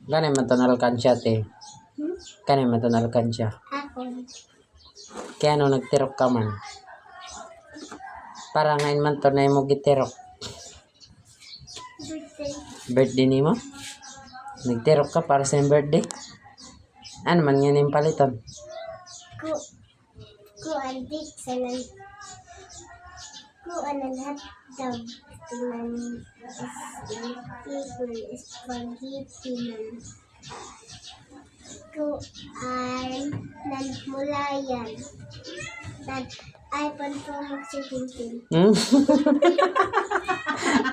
Gani man to nalkansya, te. Gani man to nalkansya. Ako. Kaya no nagtirok ka man. Para ngayon man to na mo gitirok. Birthday. Birthday ni mo? Nagtirok ka para sa iyong birthday? Ano man yan yung paliton? Ku adik sanan. Ku lahat daw. Tunan is spaghetti man. Ku ay nagmulayan. Nag iPhone Pro Max 17. Hmm?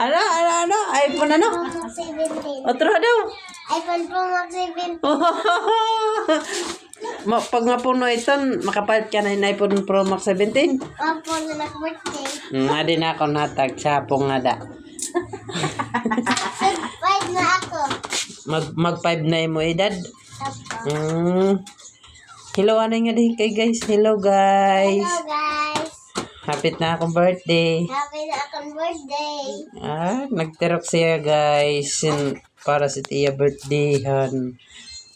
ano? iPhone ano? Pro Max 17. Otro daw. iPhone Pro Max 17. Pag mapuno ito, makapalit ka na yung iPhone Pro Max 17. Opo na nag-birthday. Nga din ako natag sa pong nada. Five na ako. Mag 5 na yung mo edad. Opo. Hello, ano nga din kay guys? Hello guys. Hello guys. Hapit na akong birthday. Happy na akong birthday. Nagtirok siya guys. Para sa tiya birthday. Kaya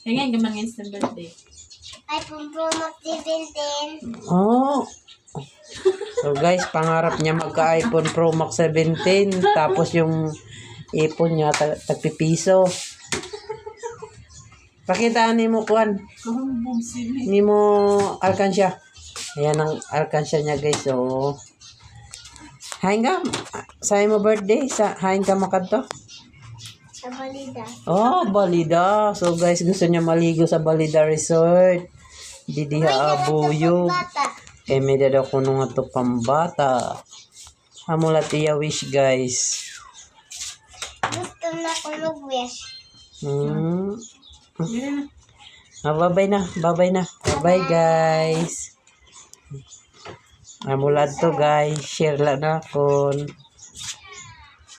nga gamang instant birthday. iPhone Pro Max 17. Oh. So guys, pangarap niya magka-iPhone Pro Max 17. Tapos yung ipon niya, tagpipiso. Pakita ni mo, Kuan. Ni mo alkansya. Ayan ang alkansya niya guys. So, hain ka. Sa mo birthday, hain ka makadto. Sa Balida. Oh, Balida. So guys, gusto niya maligo sa Balida Resort. Didiha abuyog. Eh, may dadaw ko nung ato pambata. Hamula tiya wish, guys. Gusto na ko mag-wish. Bye-bye na. Bye-bye, guys. Hamula to, guys. Share lang na ako.